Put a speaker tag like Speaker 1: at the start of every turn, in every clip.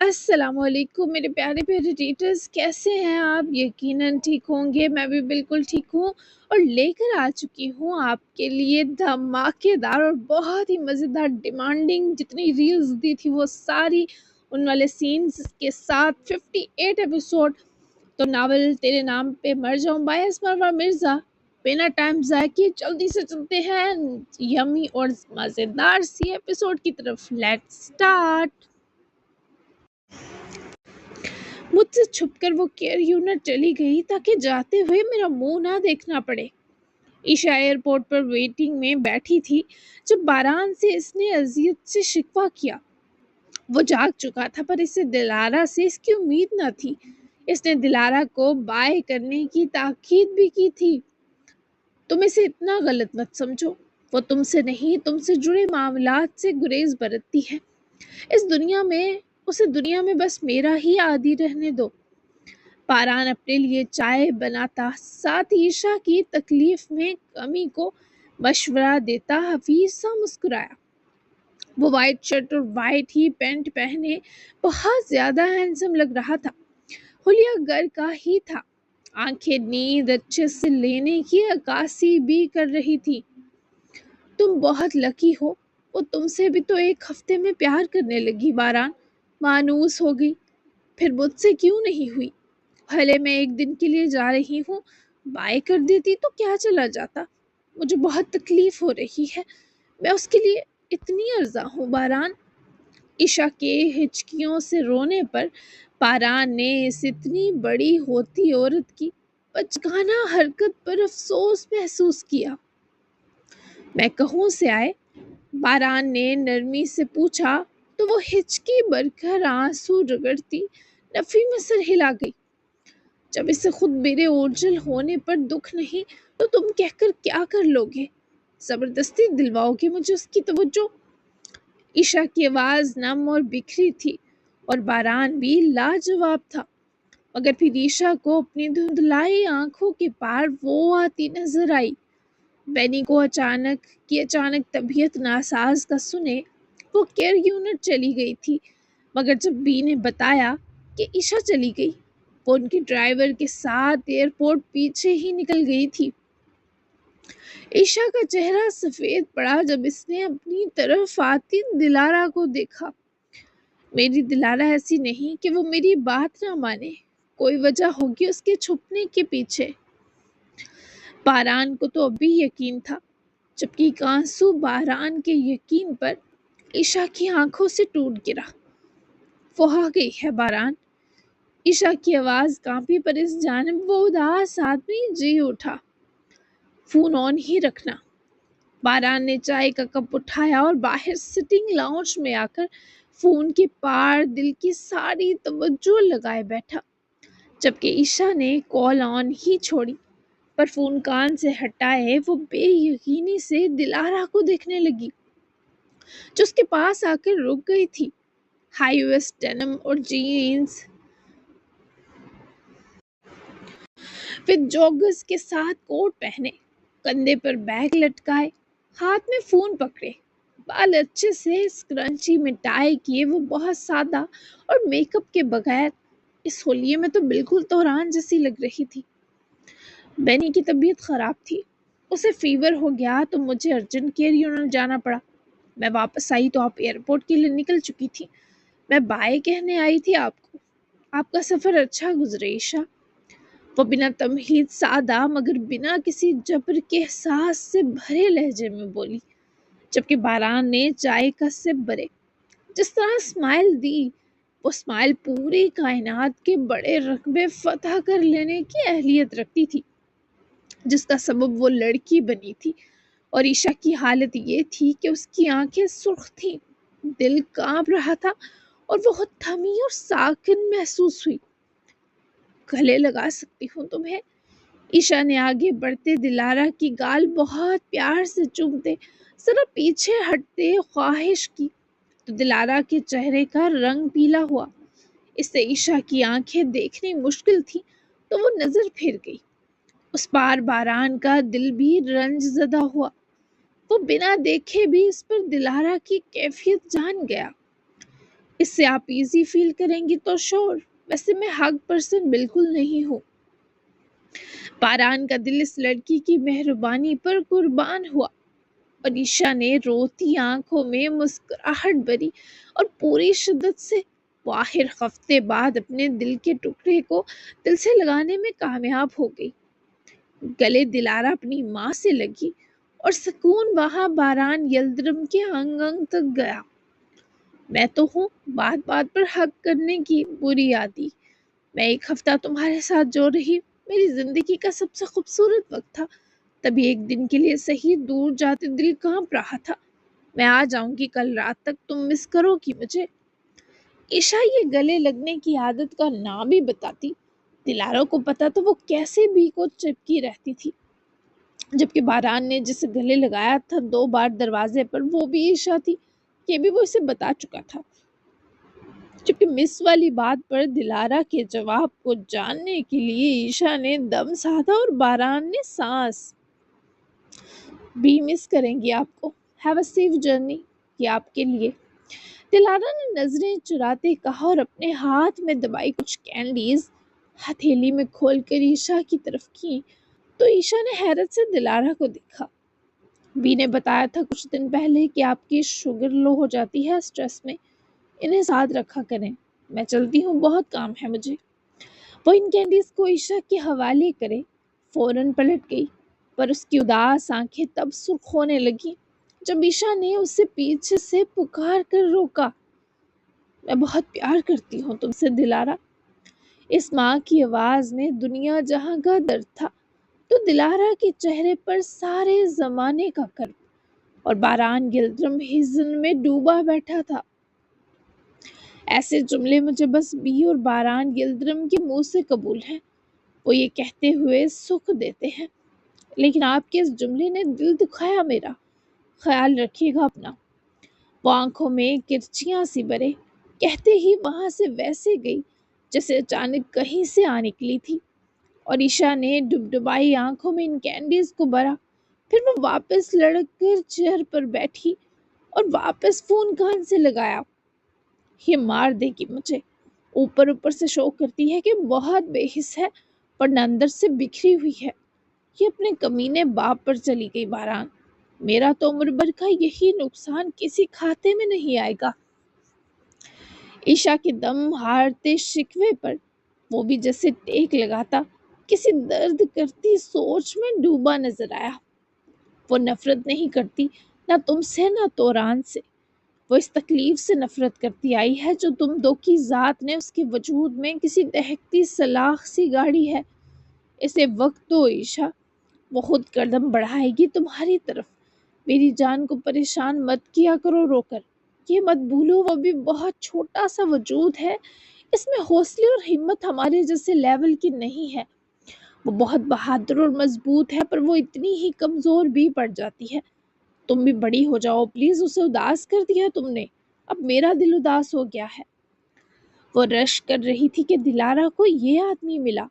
Speaker 1: السلام علیکم میرے پیارے پیارے ریڈرز، کیسے ہیں آپ؟ یقیناً ٹھیک ہوں گے، میں بھی بالکل ٹھیک ہوں اور لے کر آ چکی ہوں آپ کے لیے دھماکے دار اور بہت ہی مزیدار ڈیمانڈنگ جتنی ریلز دی تھی وہ ساری ان والے سینز کے ساتھ 58 ایپیسوڈ۔ تو ناول تیرے نام پہ مر جاؤں بائی اسمروا مرزا، بنا ٹائم ضائع کیے جلدی سے چلتے ہیں یمی اور مزیدار سی ایپیسوڈ کی طرف۔ Let's start. مجھ سے چھپ کر وہ کیئر یونٹ چلی گئی تاکہ جاتے ہوئے میرا منہ نہ دیکھنا پڑے۔ عشا ایئرپورٹ پر ویٹنگ میں بیٹھی تھی جب باران سے اس نے اذیت سے شکوہ کیا۔ وہ جاگ چکا تھا پر اسے دلارا سے اس کی امید نہ تھی۔ اس نے دلارا کو بائے کرنے کی تاکید بھی کی تھی۔ تم اسے اتنا غلط مت سمجھو، وہ تم سے نہیں تم سے جڑے معاملات سے گریز برتتی ہے۔ اس دنیا میں اسے دنیا میں بس میرا ہی عادی رہنے دو۔ پاران اپنے لیے چائے بناتا، ساتھ عشا کی تکلیف میں کمی کو مشورہ دیتا حفیظ سا مسکرایا۔ وہ وائٹ شرٹ اور وائٹ ہی پینٹ پہنے بہت زیادہ ہینڈسم لگ رہا تھا۔ حلیہ گر کا ہی تھا، آنکھیں نیند اچھے سے لینے کی عکاسی بھی کر رہی تھی۔ تم بہت لکی ہو، وہ تم سے بھی تو ایک ہفتے میں پیار کرنے لگی باران، مانوس ہو گئی۔ پھر مجھ سے کیوں نہیں ہوئی؟ بھلے میں ایک دن کے لیے جا رہی ہوں، بائے کر دیتی تو کیا چلا جاتا؟ مجھے بہت تکلیف ہو رہی ہے، میں اس کے لیے اتنی ارزاں ہوں باران۔ عشا کے ہچکیوں سے رونے پر پاران نے اس اتنی بڑی ہوتی عورت کی بچگانہ حرکت پر افسوس محسوس کیا۔ میں کہوں سے آئے؟ باران نے نرمی سے پوچھا تو وہ ہچکی بھر کر آنسو رگڑتی نفی میں سر ہلا گئی۔ جب اسے خود میرے اوجل ہونے پر دکھ نہیں تو تم کہہ کر کیا کر لوگے؟ زبردستی دلواؤ گے مجھے اس کی توجہ؟ عشا کی آواز نم اور بکھری تھی اور باران بھی لاجواب تھا، مگر پھر عشا کو اپنی دھندلائی آنکھوں کے پار وہ آتی نظر آئی۔ بینی کو اچانک طبیعت ناساز کا سنے وہ کیئر یونٹ چلی گئی تھی، مگر جب بی نے بتایا کہ عشا چلی گئی، وہ ان کے ڈرائیور کے ساتھ ایئرپورٹ پیچھے ہی نکل گئی تھی۔ عشا کا چہرہ سفید پڑا جب اس نے اپنی طرف آتی دلارا کو دیکھا۔ میری دلارا ایسی نہیں کہ وہ میری بات نہ مانے، کوئی وجہ ہوگی اس کے چھپنے کے پیچھے۔ باران کو تو ابھی یقین تھا، جبکہ ایک آنسو باران کے یقین پر عشا کی آنکھوں سے ٹوٹ گرا۔ وہ آ گئی ہے باران، عشا کی آواز کانپی پر اس جانب وہ اداس آدمی جی اٹھا۔ فون آن ہی رکھنا۔ باران نے چائے کا کپ اٹھایا اور باہر سٹنگ لاؤنج میں آ کر فون کے پار دل کی ساری توجہ لگائے بیٹھا، جبکہ عشا نے کال آن ہی چھوڑی۔ پر فون کان سے ہٹائے وہ بے یقینی سے دلارا کو دیکھنے لگی، جو اس کے پاس آ کر رک گئی تھی۔ ہائی ویسٹ ڈینم اور جینز وتھ جوگرز کے ساتھ کوٹ پہنے، کندھے پر بیگ لٹکائے، ہاتھ میں فون پکڑے، بال اچھے سے اسکرنچی میں ٹائی کیے وہ بہت سادہ اور میک اپ کے بغیر اس ہولیے میں تو بالکل توران جیسی لگ رہی تھی۔ بینی کی طبیعت خراب تھی، اسے فیور ہو گیا تو مجھے ارجنٹ کیئر یونٹ جانا پڑا۔ میں واپس آئی تو آپ ایئرپورٹ کے لیے نکل چکی تھی۔ میں بائے کہنے آئی تھی آپ کو۔ آپ کا سفر اچھا گزرے عشا، وہ بنا تمہید سادہ مگر بنا کسی جبر کے احساس سے بھرے لہجے میں بولی، جبکہ باران نے چائے کا سپ بھرے۔ جس طرح اسمائل دی، وہ اسمائل پوری کائنات کے بڑے رقبے فتح کر لینے کی اہلیت رکھتی تھی، جس کا سبب وہ لڑکی بنی تھی۔ اور عشا کی حالت یہ تھی کہ اس کی آنکھیں سرخ تھیں، دل کانپ رہا تھا اور وہ خود تھمی اور ساکن محسوس ہوئی۔ گلے لگا سکتی ہوں تمہیں؟ عشا نے آگے بڑھتے دلارا کی گال بہت پیار سے چومتے ذرا پیچھے ہٹتے خواہش کی تو دلارا کے چہرے کا رنگ پیلا ہوا۔ اس سے عشا کی آنکھیں دیکھنی مشکل تھی تو وہ نظر پھر گئی۔ اس پار باران کا دل بھی رنج زدہ ہوا، وہ بنا دیکھے بھی اس پر دلارا کی کیفیت جان گیا۔ اس سے آپ ایزی فیل کریں گی تو شور، ویسے میں ہگ پرسن بالکل نہیں ہوں۔ باران کا دل اس لڑکی کی مہربانی پر قربان ہوا اور عشا نے روتی آنکھوں میں مسکراہٹ بھری اور پوری شدت سے وہ آخر ہفتے بعد اپنے دل کے ٹکڑے کو دل سے لگانے میں کامیاب ہو گئی۔ گلے دلارا اپنی ماں سے لگی اور سکون وہاں باران یلدرم کے انگ انگ تک گیا۔ میں تو ہوں بات بات پر حق کرنے کی بری عادی۔ میں ایک ہفتہ تمہارے ساتھ جو رہی میری زندگی کا سب سے خوبصورت وقت تھا۔ تبھی ایک دن کے لیے صحیح دور جاتے دل کانپ رہا تھا۔ میں آ جاؤں گی کل رات تک، تم مس کرو گی مجھے؟ عشا یہ گلے لگنے کی عادت کا نام بھی بتاتی۔ دلارا کو پتا تو وہ کیسے بھی کو چپکی رہتی تھی، جبکہ باران نے جسے گلے لگایا تھا 2 بار دروازے پر وہ بھی عشا تھی، یہ بھی وہ اسے بتا چکا تھا۔ جبکہ مس والی بات پر دلارا کے جواب کو جاننے کے لیے عشا نے دم سادھا اور باران نے سانس بھی مس کریں گی آپ کو، ہیو اے سیف جرنی، یہ آپ کے لیے۔ دلارا نے نظریں چراتے کہا اور اپنے ہاتھ میں دبائی کچھ کینڈیز ہتھیلی میں کھول کر عشا کی طرف کی تو عشا نے حیرت سے دلارا کو دیکھا۔ بی نے بتایا تھا کچھ دن پہلے کہ آپ کی شوگر لو ہو جاتی ہے اسٹریس میں، انہیں ساتھ رکھا کریں۔ میں چلتی ہوں، بہت کام ہے مجھے۔ وہ ان کینڈیز کو عشا کے حوالے کرے فوراً پلٹ گئی، پر اس کی اداس آنکھیں تب سرخ ہونے لگی جب عشا نے اسے پیچھے سے پکار کر روکا۔ میں بہت پیار کرتی ہوں تم سے دلارا۔ اس ماں کی آواز میں دنیا جہاں کا درد تھا تو دلارا کے چہرے پر سارے زمانے کا کرب، اور باران یلدرم حزن میں ڈوبا بیٹھا تھا۔ ایسے جملے مجھے بس بی اور باران یلدرم کے منہ سے قبول ہیں، وہ یہ کہتے ہوئے سکھ دیتے ہیں، لیکن آپ کے اس جملے نے دل دکھایا میرا، خیال رکھیے گا اپنا۔ وہ آنکھوں میں کرچیاں سی برے کہتے ہی وہاں سے ویسے گئی جیسے اچانک کہیں سے آ نکلی تھی، اور عشا نے ڈبڈبائی آنکھوں میں ان کینڈیز کو بھرا۔ پھر وہ واپس لڑک کر چیئر پر بیٹھی اور واپس فون کان سے لگایا۔ یہ مار دے گی مجھے، اوپر اوپر سے شو کرتی ہے کہ بہت بے حس ہے ورنہ اندر سے بکھری ہوئی ہے۔ یہ اپنے کمینے باپ پر چلی گئی باران، میرا تو عمر بھر کا یہی نقصان کسی کھاتے میں نہیں آئے گا۔ عشا کے دم ہارتے شکوے پر وہ بھی جیسے ٹیک لگاتا کسی درد کرتی سوچ میں ڈوبا نظر آیا۔ وہ نفرت نہیں کرتی، نہ تم سے نہ توران سے، وہ اس تکلیف سے نفرت کرتی آئی ہے جو تم دو کی ذات نے اس کے وجود میں کسی دہکتی سلاخ سی گاڑی ہے۔ اسے وقت دو عشا، وہ خود قدم بڑھائے گی تمہاری طرف۔ میری جان کو پریشان مت کیا کرو رو کر، یہ مت بھولو وہ بھی بہت چھوٹا سا وجود ہے، اس میں حوصلے اور ہمت ہمارے جیسے لیول کی نہیں ہے۔ وہ بہت بہادر اور مضبوط ہے پر وہ اتنی ہی کمزور بھی پڑ جاتی ہے۔ تم بھی بڑی ہو جاؤ پلیز، اسے اداس کر دیا تم نے، اب میرا دل اداس ہو گیا ہے۔ وہ رش کر رہی تھی کہ دلارا کو یہ آدمی ملا،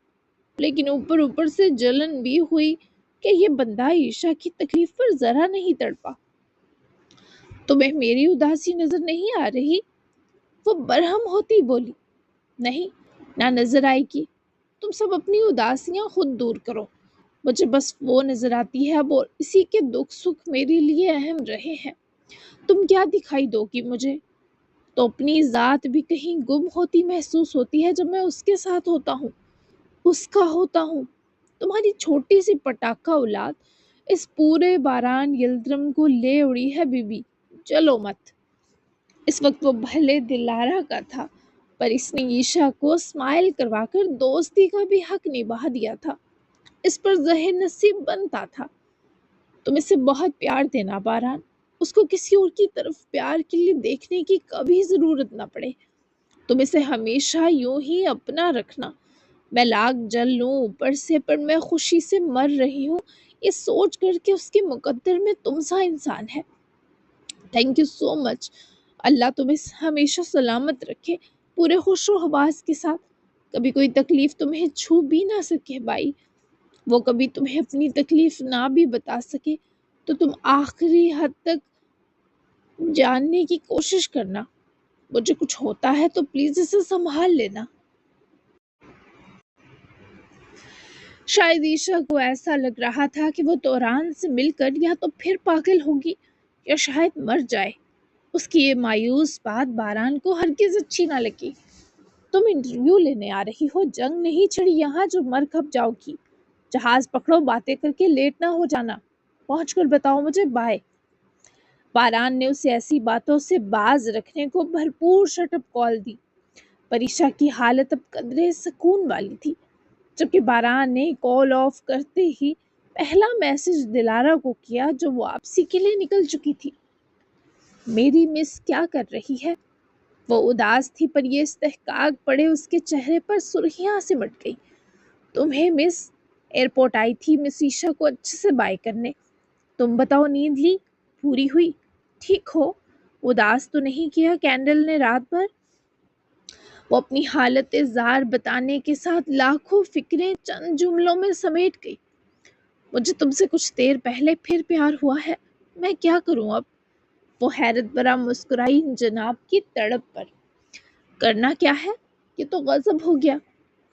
Speaker 1: لیکن اوپر اوپر سے جلن بھی ہوئی کہ یہ بندہ عشا کی تکلیف پر ذرا نہیں تڑپا۔ تمہیں میری اداسی نظر نہیں آ رہی؟ وہ برہم ہوتی بولی۔ نہیں، نہ نظر آئے گی، تم سب اپنی اداسیاں خود دور کرو، مجھے بس وہ نظر آتی ہے اب، اور اسی کے دکھ سکھ میرے لیے اہم رہے ہیں۔ تم کیا دکھائی دو گی مجھے؟ تو اپنی ذات بھی کہیں گم ہوتی محسوس ہوتی ہے جب میں اس کے ساتھ ہوتا ہوں، اس کا ہوتا ہوں۔ تمہاری چھوٹی سی پٹاخہ اولاد اس پورے باران یلدرم کو لے اڑی ہے بی بی، چلو مت۔ اس وقت وہ بھلے دلارا کا تھا پر اس نے عشا کو اسمائل کروا کر دوستی کا بھی حق نبھا دیا تھا، اس پر ظاہر نصیب بنتا تھا۔ تم اسے بہت پیار دینا باران، اس کو کسی اور کی طرف پیار کے لیے دیکھنے کی کبھی ضرورت نہ پڑے۔ تم اسے ہمیشہ یوں ہی اپنا رکھنا، میں لاکھ جل لوں اوپر سے پر میں خوشی سے مر رہی ہوں یہ سوچ کر کہ اس کے مقدر میں تم سا انسان ہے۔ تھینک یو سو مچ، اللہ تمہیں ہمیشہ سلامت رکھے، پورے خوش و حواس کے ساتھ، کبھی کوئی تکلیف تمہیں چھو بھی نہ سکے بھائی، وہ کبھی تمہیں اپنی تکلیف نہ بھی بتا سکے تو تم آخری حد تک جاننے کی کوشش کرنا، مجھے کچھ ہوتا ہے تو پلیز اسے سنبھال لینا۔ شاید عیشا کو ایسا لگ رہا تھا کہ وہ دوران سے مل کر یا تو پھر پاگل ہوگی یا شاید مر جائے۔ اس کی یہ مایوس بات باران کو ہرگز اچھی نہ لگی۔ تم انٹرویو لینے آ رہی ہو، جنگ نہیں چھڑی یہاں جو مر کھپ جاؤ گی۔ جہاز پکڑو، باتیں کر کے لیٹ نہ ہو جانا، پہنچ کر بتاؤ مجھے، بائے۔ باران نے اسے ایسی باتوں سے باز رکھنے کو بھرپور شٹ اپ کال دی، پر عیشا کی حالت اب قدرے سکون والی تھی۔ جبکہ باران نے کال آف کرتے ہی پہلا میسج دلارا کو کیا جو واپسی کے لیے نکل چکی تھی۔ میری مس کیا کر رہی ہے؟ وہ اداس تھی، پر یہ استحقاق پڑے اس کے چہرے پر سرخیاں سمٹ گئی۔ تمہیں مس؟ ایئرپورٹ آئی تھی مس عیشا کو اچھے سے بائے کرنے۔ تم بتاؤ، نیند لی؟ پوری ہوئی؟ ٹھیک ہو؟ اداس تو نہیں کیا کینڈل نے رات بھر؟ وہ اپنی حالت زار بتانے کے ساتھ لاکھوں فکریں چند جملوں میں سمیٹ گئی۔ مجھے تم سے کچھ دیر پہلے پھر پیار ہوا ہے، میں کیا کروں اب؟ وہ حیرت بھرا مسکرائی جناب کی تڑپ پر۔ کرنا کیا ہے؟ یہ تو غضب ہو گیا۔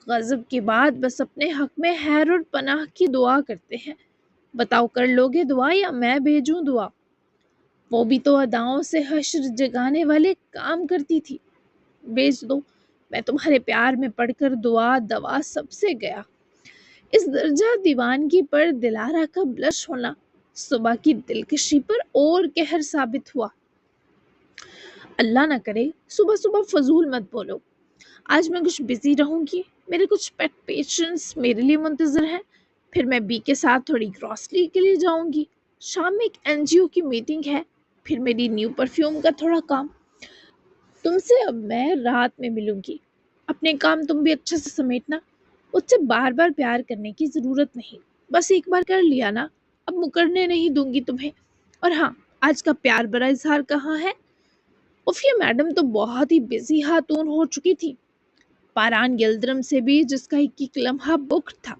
Speaker 1: غضب کے بعد بس اپنے حق میں خیر اور پناہ کی دعا کرتے ہیں۔ بتاؤ، کر لوگے دعا یا میں بھیجوں دعا؟ وہ بھی تو اداؤں سے حشر جگانے والے کام کرتی تھی۔ بھیج دو، میں تمہارے پیار میں پڑھ کر دعا دوا سب سے گیا۔ اس درجہ دیوانگی پر دلارا کا بلش ہونا صبح کی دلکشی پر اور قہر ثابت ہوا۔ اللہ نہ کرے صبح صبح فضول مت بولو۔ آج میں کچھ بزی رہوں گی، میرے کچھ پیٹ پیشنٹس میرے لیے منتظر ہیں، پھر میں بی کے ساتھ تھوڑی گروسری کے لیے جاؤں گی، شام میں ایک NGO کی میٹنگ ہے، پھر میری نیو پرفیوم کا تھوڑا کام۔ تم سے اب میں رات میں ملوں گی، اپنے کام تم بھی اچھے سے سمیٹنا۔ مجھ سے بار بار پیار کرنے کی ضرورت نہیں، بس ایک بار کر لیا نا، اب مکرنے نہیں دوں گی تمہیں۔ اور ہاں، آج کا پیار برا اظہار کہاں ہے؟ عفیہ میڈم تو بہت ہی بزی خاتون ہو چکی تھی۔ باران یلدرم سے بھی جس کا ایک لمحہ بک تھا،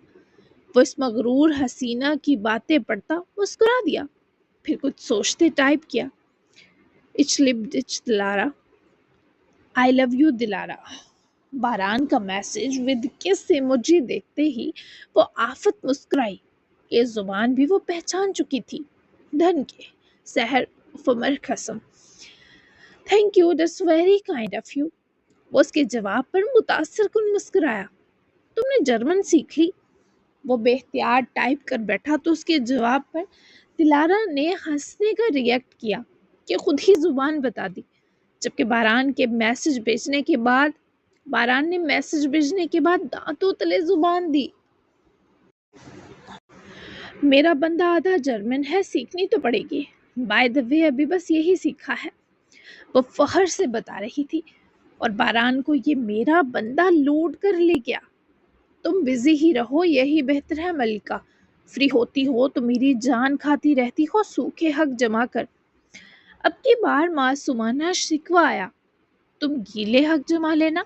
Speaker 1: وہ اس مغرور حسینہ کی باتیں پڑھتا مسکرا دیا، پھر کچھ سوچتے ٹائپ کیا، اچ لپڈ اچ دلارا، آئی لو یو دلارا۔ باران کا میسج ود کس ایموجی دیکھتے ہی وہ آفت مسکرائی۔ یہ زبان بھی وہ پہچان چکی تھی، دھن کے سحر فمر قسم۔ Thank you, that's very kind of you. وہ اس کے جواب پر متاثر کن مسکرایا۔ تم نے جرمن سیکھ لی؟ وہ بے اختیار ٹائپ کر بیٹھا تو اس کے جواب پر دلارا نے ہنسنے کا ریئیکٹ کیا کہ خود ہی زبان بتا دی۔ جبکہ باران نے میسج بھیجنے کے بعد دانتوں تلے زبان دی۔ میرا بندہ آدھا جرمن ہے، سیکھنی تو پڑے گی۔ بائی دا وے ابھی بس یہی سیکھا ہے، وہ فخر سے بتا رہی تھی، اور باران کو یہ میرا بندہ لوٹ کر لے گیا۔ تم بزی ہی رہو، یہی بہتر ہے ملکہ، فری ہوتی ہو تو میری جان کھاتی رہتی ہو سوکھے حق جمع کر۔ اب کی بار معصومانہ شکوہ آیا، تم گیلے حق جما لینا۔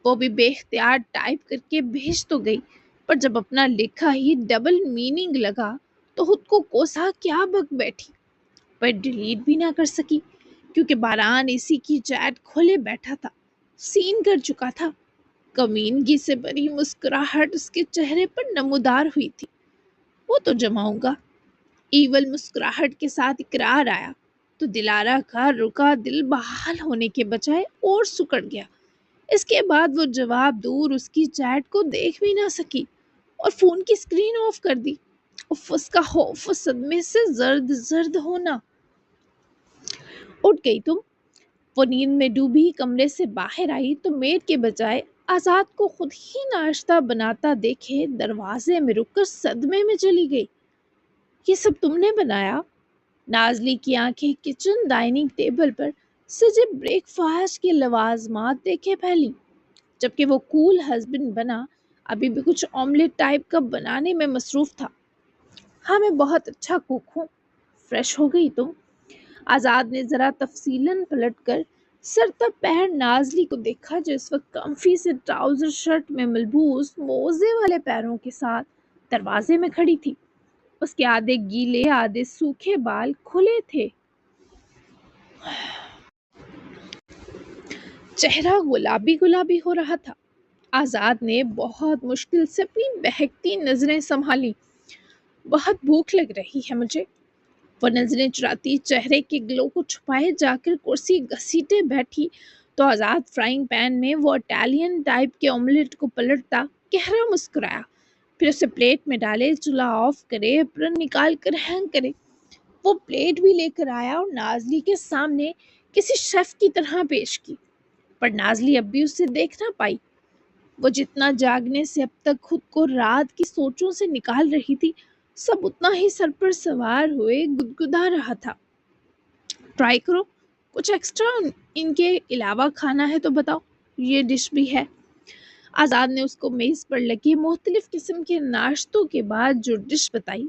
Speaker 1: وہ بھی بے اختیار ٹائپ کر کے بھیج تو گئی، پر جب اپنا لکھا ہی ڈبل میننگ لگا تو خود کو کوسا کیا بک بیٹھی، پر ڈیلیٹ بھی نہ کر سکی کیونکہ باران اسی کی چیٹ کھولے بیٹھا تھا، سین کر چکا تھا۔ کمینگی سے بری مسکراہٹ اس کے چہرے پر نمودار ہوئی تھی۔ وہ تو جماؤں گا۔ ایول مسکراہٹ کے ساتھ اقرار آیا تو دلارا کا رکا دل بحال ہونے کے بجائے اور سکڑ گیا۔ اس کے بعد وہ جواب دور اس کی چیٹ کو دیکھ بھی نہ سکی اور فون کی سکرین آف کر دی۔ اس کا خوف و صدمے سے زرد زرد ہونا۔ اٹھ گئی تم؟ وہ نیند میں ڈوبی کمرے سے باہر آئی تو میڈ کے بجائے آزاد کو خود ہی ناشتہ بناتا دیکھے دروازے میں رک کر صدمے میں چلی گئی۔ یہ سب تم نے بنایا؟ نازلی کی آنکھیں کچن ڈائننگ ٹیبل پر سجے بریک فاسٹ کے لوازمات دیکھے پھیلی، جبکہ وہ کول ہسبینڈ بنا ابھی بھی کچھ آملیٹ ٹائپ کا بنانے میں مصروف تھا۔ ہاں، میں بہت اچھا کوک ہوں۔ فریش ہو گئی تم؟ آزاد نے ذرا تفصیلاً پلٹ کر سر تا پیر نازلی کو دیکھا جو اس وقت کمفی سے ٹراؤزر شرٹ میں ملبوس موزے والے پیروں کے ساتھ دروازے میں کھڑی تھی۔ اس کے آدھے گیلے آدھے سوکھے بال کھلے تھے۔ چہرہ گلابی گلابی ہو رہا تھا۔ آزاد نے بہت مشکل سے اپنی بہکتی نظریں سنبھالی۔ بہت بھوک لگ رہی ہے مجھے، وہ نظریں چراتی چہرے کے گلو کو چھپائے جا کر کرسی گھسیٹے بیٹھی تو آزاد فرائنگ پین میں وہ اٹالین ٹائپ کے آملیٹ کو پلٹتا گہرا مسکرایا، پھر اسے پلیٹ میں ڈالے، چولہا آف کرے، اپرن نکال کر ہینگ کرے۔ وہ پلیٹ بھی لے کر آیا اور نازلی کے سامنے کسی شیف کی طرح پیش کی، پر نازلی اب بھی اسے دیکھ نہ پائی۔ وہ جتنا جاگنے سے اب تک خود کو رات کی سوچوں سے نکال رہی تھی، سب اتنا ہی سر پر سوار ہوئے گدگدا رہا تھا۔ ٹرائی کرو، کچھ ایکسٹرا ان کے علاوہ کھانا ہے تو بتاؤ، یہ ڈش بھی ہے۔ آزاد نے اس کو میز پر لگے مختلف قسم کے ناشتوں کے بعد جو ڈش بتائی،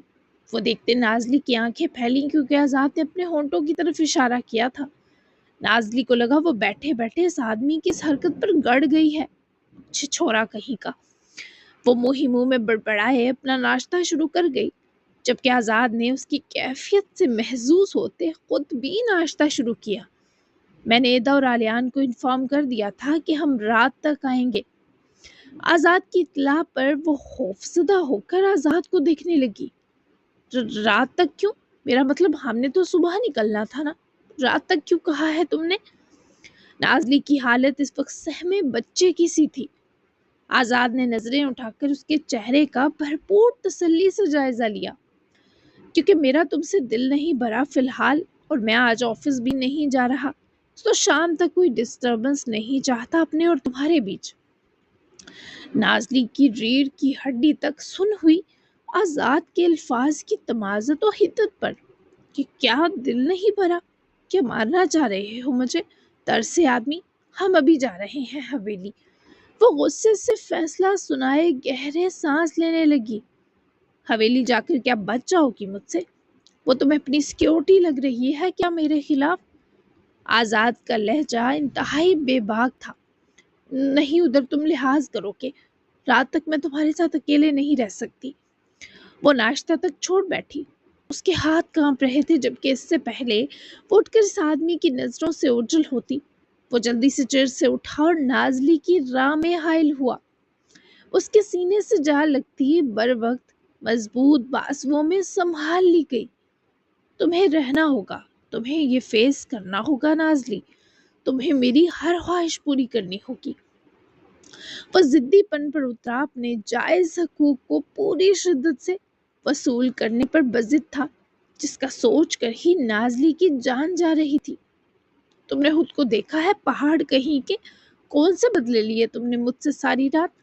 Speaker 1: وہ دیکھتے نازلی کی آنکھیں پھیلیں کیونکہ آزاد نے اپنے ہونٹوں کی طرف اشارہ کیا تھا۔ نازلی کو لگا وہ بیٹھے بیٹھے اس آدمی کی اس حرکت پر گڑ گئی ہے، چھچورا کہیں کا۔ وہ منہ ہی منہ میں بڑبڑائے اپنا ناشتہ شروع کر گئی، جبکہ آزاد نے اس کی کیفیت سے محظوظ ہوتے خود بھی ناشتہ شروع کیا۔ میں نے ادا اور علیان کو انفارم کر دیا تھا کہ ہم رات تک آئیں گے۔ آزاد کی اطلاع پر وہ خوفزدہ ہو کر آزاد کو دیکھنے لگی۔ رات تک کیوں؟ میرا مطلب ہم نے تو صبح نکلنا تھا نا، رات تک کیوں کہا ہے تم نے؟ نازلی کی حالت اس وقت سہمے بچے کی سی تھی۔ آزاد نے نظریں اٹھا کر اس کے چہرے کا بھرپور تسلی سے جائزہ لیا۔ کیونکہ میرا تم سے دل نہیں بھرا فی الحال، اور میں آج آفس بھی نہیں جا رہا، تو شام تک کوئی ڈسٹربنس نہیں چاہتا اپنے اور تمہارے بیچ۔ نازلی کی ریڑھ کی ہڈی تک سن ہوئی آزاد کے الفاظ کی تمازت و حدت پر کہ کیا دل نہیں بھرا؟ کیا مارنا چاہ رہے ہو مجھے؟ ترسے آدمی، ہم ابھی جا رہے ہیں حویلی۔ وہ غصے سے فیصلہ سنائے گہرے سانس لینے لگی۔ حویلی جا کر کیا بچ جاؤ گی مجھ سے؟ وہ تمہیں اپنی سیکیورٹی لگ رہی ہے کیا میرے خلاف؟ آزاد کا لہجہ انتہائی بے باک تھا۔ نہیں، ادھر تم لحاظ کرو کہ رات تک میں تمہارے ساتھ اکیلے نہیں رہ سکتی۔ وہ ناشتہ تک چھوڑ بیٹھی، اس کے ہاتھ کانپ رہے تھے، جبکہ اس سے پہلے وہ اٹھ کر اس آدمی کی نظروں سے اوجھل ہوتی، وہ جلدی سے چیئر سے اٹھا اور نازلی کی راہ میں حائل ہوا۔ اس کے سینے سے جا لگتی بر وقت مضبوط بازوؤں میں سنبھال لی گئی۔ تمہیں رہنا ہوگا، تمہیں یہ فیس کرنا ہوگا نازلی، تمہیں میری ہر خواہش پوری کرنی ہوگی۔ وہ ضدی پن پر اترا، اپنے جائز حقوق کو پوری شدت سے وصول کرنے پر بضد تھا، جس کا سوچ کر ہی نازلی کی جان جا رہی تھی۔ تم نے خود کو دیکھا ہے پہاڑ کہیں کے؟ کون سے بدلے لیے تم نے مجھ سے ساری رات؟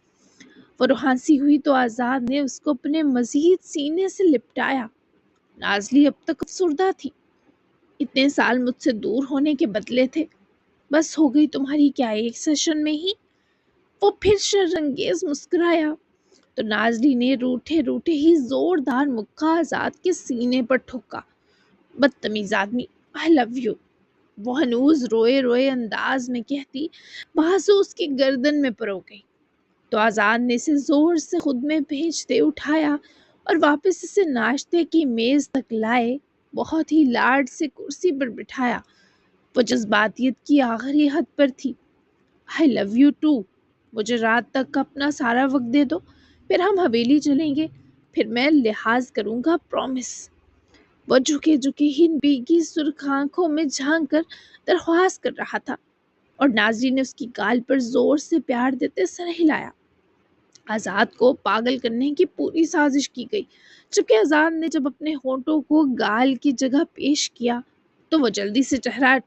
Speaker 1: وہ روحانسی ہوئی تو آزاد نے اس کو اپنے مزید سینے سے لپٹایا۔ نازلی اب تک افسردہ تھی، اتنے سال مجھ سے دور ہونے کے بدلے تھے، بس ہو گئی تمہاری کیا ایک سیشن میں ہی؟ وہ پھر شرانگیز مسکرایا تو نازلی نے روٹھے روٹھے ہی زوردار مکہ آزاد کے سینے پر ٹھوکا۔ بدتمیز آدمی، آئی لو یو، وہ ہنوز روئے روئے انداز میں کہتی، بازو اس کی گردن میں پرو گئی تو آزاد نے اسے زور سے خود میں بھیجتے اٹھایا اور واپس اسے ناشتے کی میز تک لائے، بہت ہی لاڈ سے کرسی پر بٹھایا۔ وہ جذباتیت کی آخری حد پر تھی۔ آئی لو یو ٹو، مجھے رات تک کا اپنا سارا وقت دے دو، پھر ہم حویلی چلیں گے، پھر میں لحاظ کروں گا، پرومس۔ وہ جھکے جھکے ہی بیگی سرخ آنکھوں میں جھانک کر درخواست کر رہا تھا، اور نازلی نے اس کی گال پر زور سے پیار دیتے سر ہلایا۔ آزاد کو پاگل کرنے کی پوری سازش کی گئی، جبکہ آزاد نے جب اپنے ہونٹوں کو گال کی جگہ پیش کیا تو وہ جلدی سے چہرہ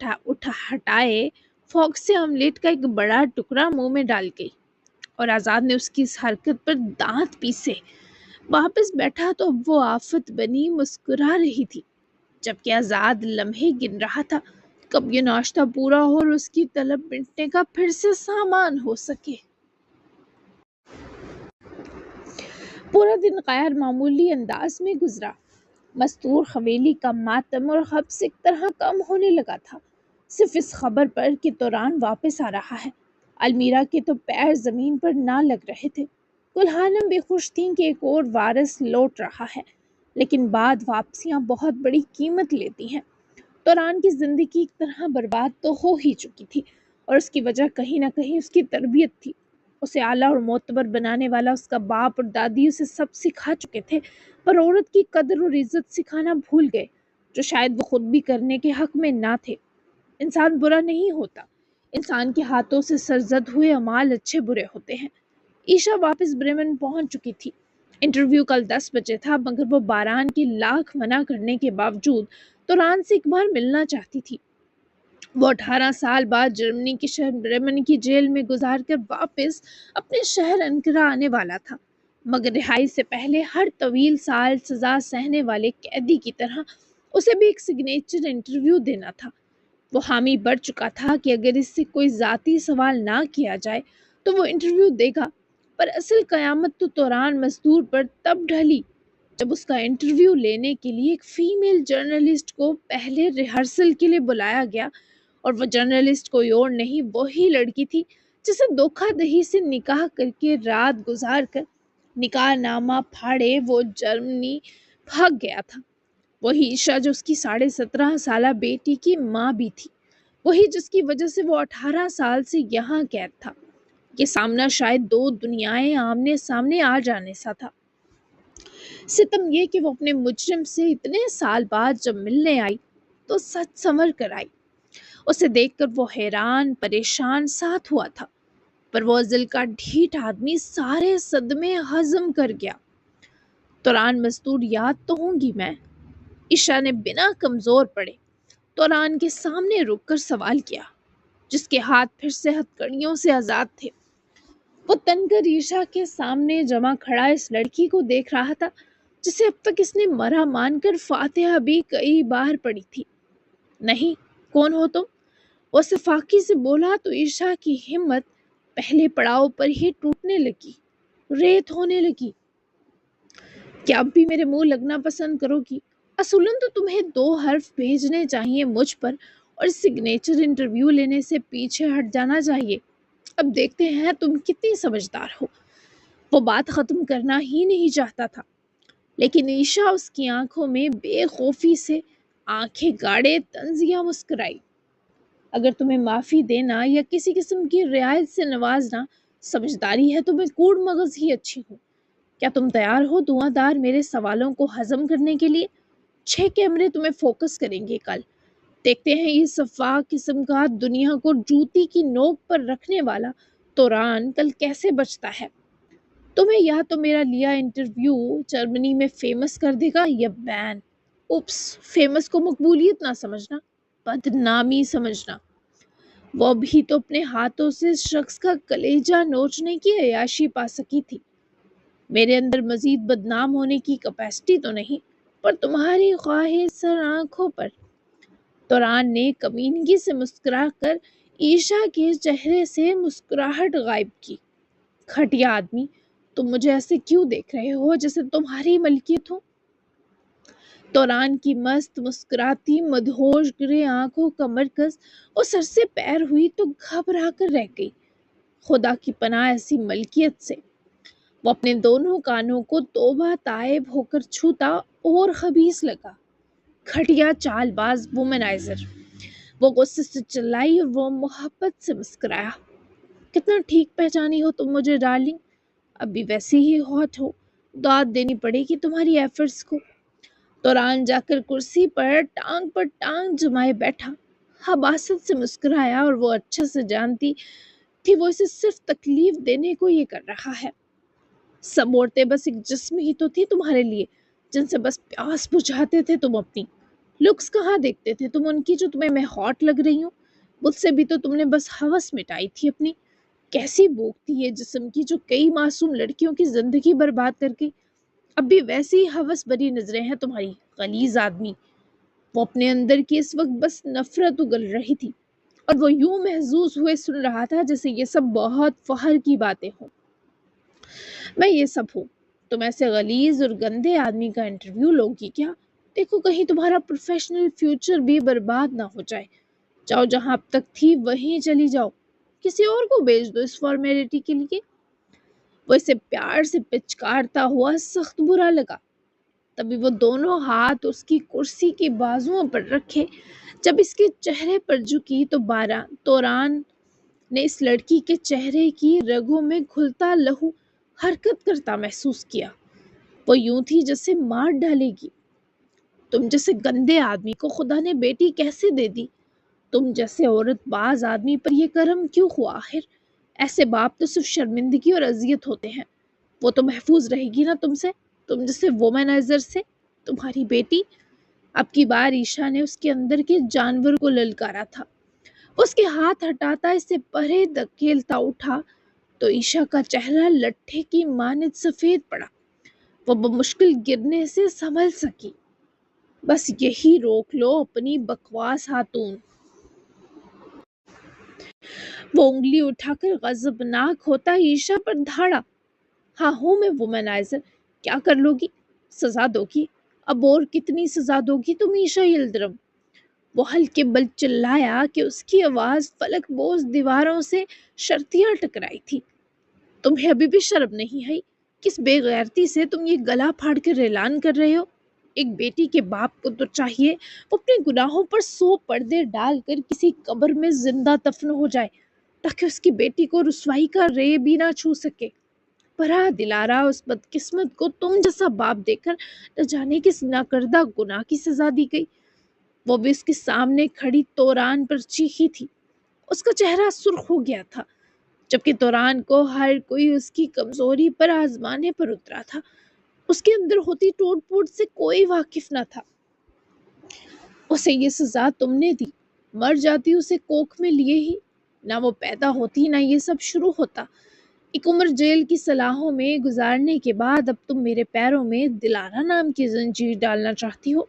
Speaker 1: ہٹائے فوق سے آملیٹ کا ایک بڑا ٹکڑا منہ میں ڈال گئی، اور آزاد نے اس کی اس حرکت پر دانت پیسے۔ واپس بیٹھا تو اب وہ آفت بنی مسکرا رہی تھی، جبکہ آزاد لمحے گن رہا تھا کب یہ ناشتہ پورا ہو اور اس کی طلب مٹنے کا پھر سے سامان ہو سکے۔ پورا دن غیر معمولی انداز میں گزرا۔ مستور حویلی کا ماتم اور حبس ایک طرح کم ہونے لگا تھا، صرف اس خبر پر کہ توران واپس آ رہا ہے۔ المیرا کے تو پیر زمین پر نہ لگ رہے تھے۔ کلہانم بھی خوش تھیں کہ ایک اور وارث لوٹ رہا ہے، لیکن بعد واپسیاں بہت بڑی قیمت لیتی ہیں۔ توران کی زندگی ایک طرح برباد تو ہو ہی چکی تھی، اور اس کی وجہ کہیں نہ کہیں اس کی تربیت تھی۔ اسے اعلیٰ اور معتبر بنانے والا اس کا باپ اور دادی اسے سب سکھا چکے تھے، پر عورت کی قدر اور عزت سکھانا بھول گئے، جو شاید وہ خود بھی کرنے کے حق میں نہ تھے۔ انسان برا نہیں ہوتا، انسان کے ہاتھوں سے سرزد ہوئے اعمال اچھے برے ہوتے ہیں۔ عیشا واپس بریمن پہنچ چکی تھی۔ انٹرویو کل 10 بجے تھا، مگر وہ باران کی لاکھ منع کرنے کے باوجود توران سے ایک بار ملنا چاہتی تھی۔ وہ 18 سال بعد جرمنی کے شہر بریمن کی جیل میں گزار کر واپس اپنے شہر انقرہ آنے والا تھا، مگر رہائی سے پہلے ہر طویل سال سزا سہنے والے قیدی کی طرح اسے بھی ایک سگنیچر انٹرویو دینا تھا۔ وہ حامی بڑھ چکا تھا کہ اگر اس سے کوئی ذاتی سوال نہ کیا جائے تو وہ انٹرویو دے گا، پر اصل قیامت تو توران مزدور پر تب ڈھلی جب اس کا انٹرویو لینے کے لیے ایک فیمیل جرنلسٹ کو پہلے ریہرسل کے لیے بلایا گیا، اور وہ جرنلسٹ کوئی اور نہیں، وہی لڑکی تھی جسے دھوکہ دہی سے نکاح کر کے رات گزار کر نکاح نامہ پھاڑے وہ جرمنی بھاگ گیا تھا۔ وہی عشا جو اس کی 17.5 سالہ بیٹی کی ماں بھی تھی، وہی جس کی وجہ سے وہ 18 سال سے یہاں قید تھا۔ یہ سامنا شاید دو دنیائیں آمنے سامنے آ جانے سا تھا۔ ستم یہ کہ وہ اپنے مجرم سے اتنے سال بعد جب ملنے آئی تو سچ سنور کر آئی۔ اسے دیکھ کر وہ حیران پریشان ساتھ ہوا تھا، پر وہ ازل کا ڈھیٹ آدمی سارے صدمے ہضم کر گیا۔ توران مزدور یاد تو ہوں گی میں؟ عشا نے بنا کمزور پڑے توران کے سامنے رک کر سوال کیا، جس کے ہاتھ پھر سے ہتھکڑیوں سے آزاد تھے۔ وہ تن کر عشا کے سامنے جمع کھڑا اس لڑکی کو دیکھ رہا تھا جسے اب تک اس نے مرا مان کر فاتحہ بھی کئی بار پڑھی تھی۔ نہیں، کون ہو تم؟ وہ صفاقی سے بولا تو عشا کی ہمت پہلے پڑاؤ پر ہی ٹوٹنے لگی، ریت ہونے لگی۔ کیا اب بھی میرے منہ لگنا پسند کرو گی؟ اصولاً تو تمہیں 2 حرف بھیجنے چاہیے مجھ پر اور سگنیچر انٹرویو لینے سے پیچھے ہٹ جانا چاہیے۔ اب دیکھتے ہیں تم کتنی سمجھدار ہو۔ وہ بات ختم کرنا ہی نہیں چاہتا تھا، لیکن عشا اس کی آنکھوں میں بے خوفی سے آنکھیں گاڑے طنزیہ مسکرائی۔ اگر تمہیں معافی دینا یا کسی قسم کی رعایت سے نوازنا سمجھداری ہے تو میں کوڑ مغز ہی اچھی ہوں۔ کیا تم تیار ہو دھواں دار میرے سوالوں کو ہضم کرنے کے لیے؟ 6 کیمرے تمہیں فوکس کریں گے کل۔ دیکھتے ہیں یہ شفاف قسم کا دنیا کو جوتی کی نوک پر رکھنے والا توران کل کیسے بچتا ہے۔ تمہیں یا تو میرا لیا انٹرویو جرمنی میں فیمس کر دے گا یا بین۔ اوپس، فیمس کو مقبولیت نہ سمجھنا، بدنامی سمجھنا۔ وہ بھی تو اپنے ہاتھوں سے اس شخص کا کلیجہ نوچنے کی عیاشی پا سکی تھی۔ میرے اندر مزید بدنام ہونے کی کیپیسٹی تو نہیں، پر تمہاری خواہش سر آنکھوں پر۔ توران نے کمینگی سے مسکرا کر عشا کے چہرے سے مسکراہٹ غائب کی۔ گھٹیا آدمی، تم مجھے ایسے کیوں دیکھ رہے ہو جیسے تمہاری ملکیت ہو؟ توران کی مست مسکراتی مدہوش گرے آنکھوں کا مرکز وہ سر سے پیر ہوئی تو گھبرا کر رہ گئی۔ خدا کی پناہ ایسی ملکیت سے۔ وہ اپنے دونوں کانوں کو توبہ تائب ہو کر چھوتا اور خبیث لگا۔ گھٹیا چال باز وومنائزر۔ وہ غصے سے چلائی اور وہ محبت سے مسکرایا۔ کتنا ٹھیک پہچانی ہو تم مجھے ڈارلنگ، اب بھی ویسی ہی ہاٹ ہو۔ داد دینی پڑے گی تمہاری ایفرٹس کو۔ توران جا کر کرسی پر ٹانگ جمائے بیٹھا، حباست سے مسکرایا، اور وہ اچھے سے جانتی تھی وہ اسے صرف تکلیف دینے کو یہ کر رہا ہے۔ سب عورتیں بس ایک جسم ہی تو تھی تمہارے لیے، جن سے بس پیاس بجھاتے تھے تم اپنی۔ لکس کہاں دیکھتے تھے تم ان کی جو تمہیں میں ہاٹ لگ رہی ہوں؟ مجھ سے بھی تو تم نے بس ہوس مٹائی تھی اپنی۔ کیسی بھوک تھی یہ جسم کی جو کئی معصوم لڑکیوں کی زندگی برباد کر گئی۔ اب بھی ویسی ہی ہوس بری نظریں ہیں تمہاری، غلیظ آدمی۔ وہ اپنے اندر کی اس وقت بس نفرت اگل رہی تھی، اور وہ یوں محظوظ ہوئے سن رہا تھا جیسے یہ سب بہت فخر کی باتیں ہوں۔ میں یہ سب ہوں، تم ایسے غلیظ اور گندے آدمی کا انٹرویو لو گی کیا؟ دیکھو کہیں تمہارا پروفیشنل فیوچر بھی برباد نہ ہو جائے۔ جاؤ جہاں اب تک تھی وہیں چلی جاؤ، کسی اور کو بھیج دو اس فارمیلٹی کے لیے۔ وہ اسے پیار سے پچکارتا ہوا سخت برا لگا۔ تبھی وہ دونوں ہاتھ اس کی کرسی کی بازوؤں پر رکھے جب اس کے چہرے پر جھکی تو توران نے اس لڑکی کے چہرے کی رگوں میں گھلتا لہو حرکت کرتا محسوس کیا۔ وہ یوں تھی جیسے مار ڈالے گی۔ تم جیسے گندے آدمی کو خدا نے بیٹی کیسے دے دی؟ تم جیسے عورت باز آدمی پر یہ کرم کیوں ہوا آخر؟ ایسے باپ تو صرف شرمندگی اور اذیت ہوتے ہیں۔ وہ تو محفوظ رہے گی نا تم سے، تم جیسے وومنائزر سے؟ تمہاری بیٹی؟ اب کی بار عیشا نے اس کے اندر کے جانور کو للکارا تھا۔ اس کے ہاتھ ہٹاتا اسے پرے دھکیلتا اٹھا تو عیشا کا چہرہ لٹھے کی مانند سفید پڑا۔ وہ بمشکل گرنے سے سنبھل سکی۔ بس یہی روک لو اپنی بکواس خاتون۔ وہ انگلی اٹھا کر غضبناک ہوتا عیشا پر دھاڑا۔ ہاں ہوں میں وومنائزر، کیا کر لو گی؟ سزا دو گی؟ اب اور کتنی سزا دو گی تم عیشا یلدرم؟ وہ ہلکے بل چلایا کہ اس کی آواز فلک بوز دیواروں سے شرطیاں ٹکرائی تھی۔ تمہیں ابھی بھی شرم نہیں آئی؟ کس بے غیرتی سے تم یہ گلا پھاڑ کر اعلان کر رہے ہو؟ ایک بیٹی کے باپ کو تو چاہیے وہ اپنے گناہوں پر 100 پردے ڈال کر کسی قبر میں زندہ دفن ہو جائے تاکہ اس کی بیٹی کو رسوائی کا رے بھی نہ چھو سکے۔ برا دلارا اس بدقسمت کو تم جیسا باپ دے کر نہ جانے کس ناکردہ گناہ کی سزا دی گئی۔ وہ بھی اس کے سامنے کھڑی توران پر چیخی تھی۔ اس کا چہرہ سرخ ہو گیا تھا، جبکہ توران کو ہر کوئی اس کی کمزوری پر آزمانے پر اترا تھا۔ اس کے اندر ہوتی ٹوٹ پھوٹ سے کوئی واقف نہ تھا۔ اسے یہ سزا تم نے دی، مر جاتی اسے کوکھ میں لیے ہی، نہ وہ پیدا ہوتی نہ یہ سب شروع ہوتا۔ ایک عمر جیل کی سلاخوں میں گزارنے کے بعد اب تم میرے پیروں میں دلارا نام کی زنجیر ڈالنا چاہتی ہو۔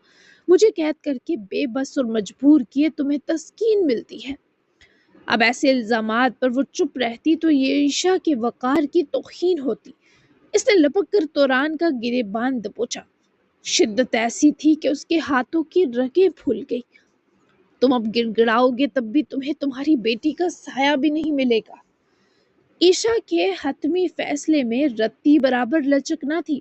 Speaker 1: مجھے قید کر کے بے بس اور مجبور کیے تمہیں تسکین ملتی ہے۔ اب ایسے الزامات پر وہ چپ رہتی تو یہ عیشا کے وقار کی توہین ہوتی۔ اس نے لپک کر توران کا گریبان دبوچا۔ شدت ایسی تھی کہ اس کے ہاتھوں کی رگیں پھول گئی۔ تم اب گڑ گڑاؤ گے تب بھی تمہیں تمہاری بیٹی کا سایہ بھی نہیں ملے گا۔ عیشا کے حتمی فیصلے میں رتی برابر لچک نہ تھی۔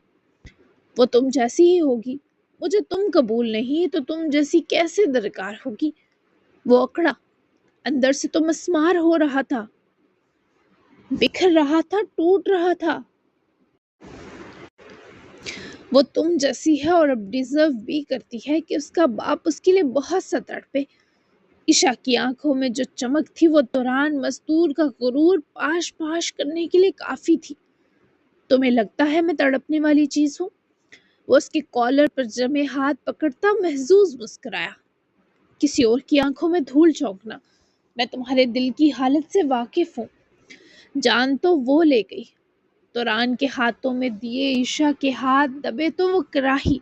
Speaker 1: وہ تم جیسی ہی ہوگی، مجھے تم قبول نہیں تو تم جیسی کیسے درکار ہوگی؟ وہ اکڑا، اندر سے تو مسمار ہو رہا تھا، بکھر رہا تھا، ٹوٹ رہا تھا۔ وہ تم جیسی ہے اور اب ڈیزرو بھی کرتی ہے کہ اس کا باپ اس کے لیے بہت سا تڑپے۔ عیشا کی آنکھوں میں جو چمک تھی وہ دوران مزدور کا غرور پاش پاش کرنے کے لیے کافی تھی۔ تمہیں لگتا ہے میں تڑپنے والی چیز ہوں؟ وہ اس کے کالر پر جمے ہاتھ پکڑتا محظوظ مسکرایا۔ کسی اور کی آنکھوں میں دھول چونکنا، میں تمہارے دل کی حالت سے واقف ہوں۔ جان تو وہ لے گئی۔ توران کے ہاتھوں میں دیے عیشا کے ہاتھ دبے تو وہ کراہی،